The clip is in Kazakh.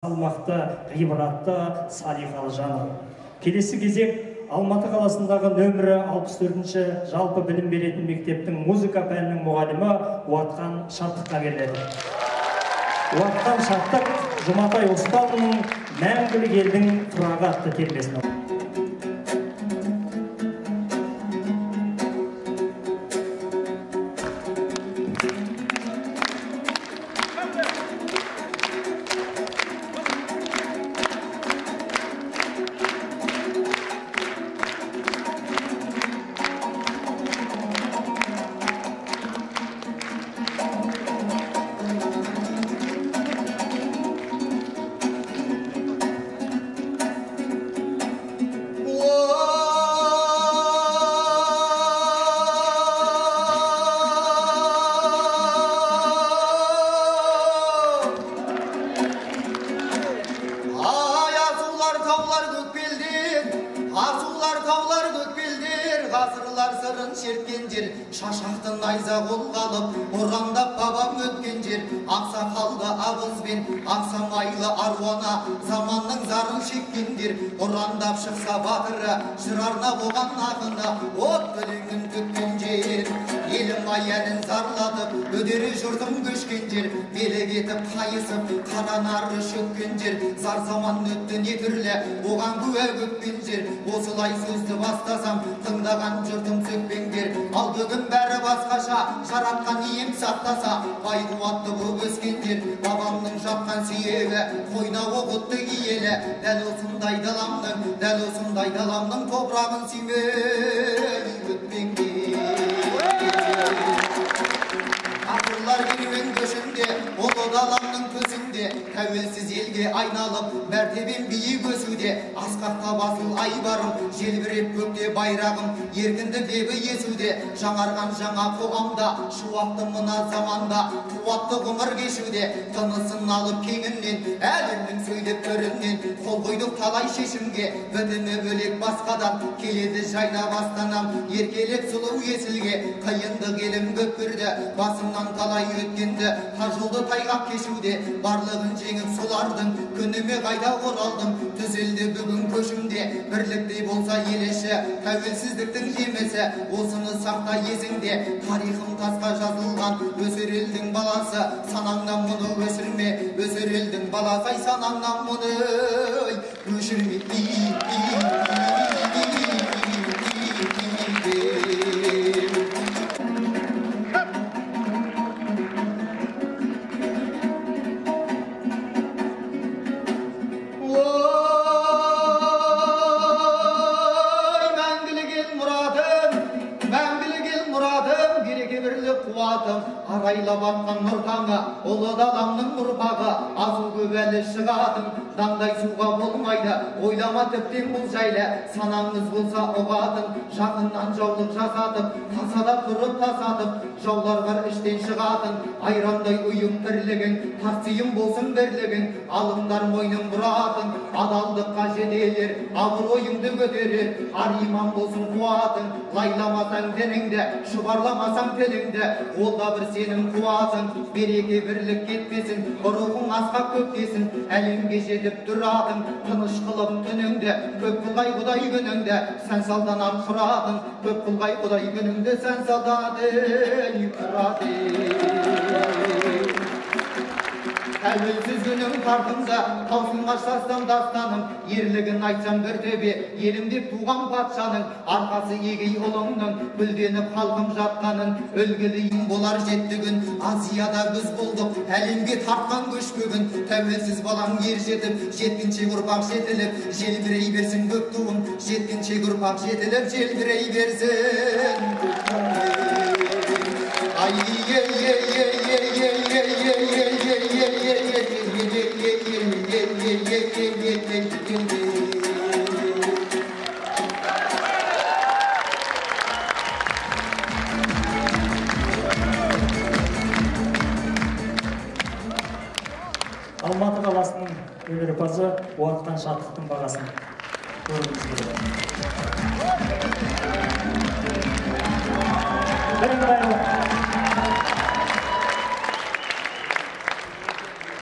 салмақты, ғибратты, салиқалы жаны. Келесі кезек Алматы қаласындағы нөмірі 64-ші жалпы білім беретін мектептің музыка пәнінің мұғалімі Уатқан Шаттыққа беріледі. Уатқан Шаттық Жұматай Оспанның «Мәңгілік елдің тұрағы» атты термесін. Ғасырлар сырын шерткен жер, шашақтың айза қолғалып, ұрандап бабам өткен жер, ақсақалды абызбен, ақсамайлы аруана, заманның зарын шеккендер, ұрандап шықса батыры, жырарна болған ақына, от біліңін төккен жер. Елім аянын зарладып, өдері жұртым көшкен жер, белек етіп қайысып, қаранары шөккен жер, зар заман өтті не түрлі, оған күә көпкен жер, осылай сөзді бастасам, тыңдаған жұртым сөкпеңдер, ал бүгін бәрі басқаша, жаратқан ием сақтаса, бай қуатты боп өскен жер, бабамның жатқан сүйегі, қойна оғытты киелі, дәл осындай даламның топырағын сүймей өтпеңдер. Ақырлар керуен көшінде, ұлы даламның төсінде, тәуелсіз елге айналып, мәртебем биік өсуде, асқаққа басыл айбарым, желбіреп көкте байрағым, еркіндік лебі есуде, жаңарған жаңа қоғамда, шуақты мына заманда, қуатты ғұмыр кешуде, тынысын алып кеңінен, әлемнің сөйлеп төрінен, қол қойдық талай шешімге, бітімі бөлек басқадан, келеді жайна бастанам, еркелеп сұлу есілге, қиындық елім көп көрді, басымнан талай өткенді, тажолды тайғақ кешуде, барлығын жеңіп солардың, күніме қайда оралдым, түзелді бүгін көшімде, бірліктей болса елеші, тәуелсіздіктің жемесі, осыны сақта есіңде, тарихым тасқа жазылған, өсер елдің баласы, санаңнан мұны өсірме, өсер елдің баласы, санаңнан мұны өшірме. Арайлап атқан нұртаңа, ұлы даламның ұрпағы, азу көбәлі шығадың, даңдай суға болмайды, ойлама тіптен бұл жайлы, санаңыз болса ұғадың, жақыннан жаулық жасатып, тасада тұрып тасатып, жаулар бар іштен шығадың, айрандай ұйым тірлігің, тасыйым болсын бірлігің, алыңдар мойның бұрадың, адалдыққа жетелер, абыр ойыңды көтерер, ар иман болсын қуатың, лайламасаң дініңді, шұбарламасаң тіліңді, олда бір сенің қуатың, береке бірлік кетпесін, рухың асқақ көктесін, әлемге жетіп тұрадың, тыныш қылып түніңді, көп қылғай құдай күніңді, сән салданат құрадың, көп қылғай құдай күніңді, сән салданат құрадың. Тәуелсіз күнің тартымда, таусың қаштастан дастаным, ерлігін айтсам бір төбе, елімде туған патшаның, арқасы егей ұлыңның, бүлденіп халқым жатқанын, өлгілейін болар жетті күн, Азияда біз болдық, әлемге тартқан көш көгін, тәуелсіз балам ер жетіп, жеткенше ұрпақ жетіліп, желбірей берсін көк туым, жеткенше ұрпақ жетіліп, желбірей берсін көк туым. Алматы қаласының өнерпазы Уатқан Шаттықтың бағасын көргіміз келеді.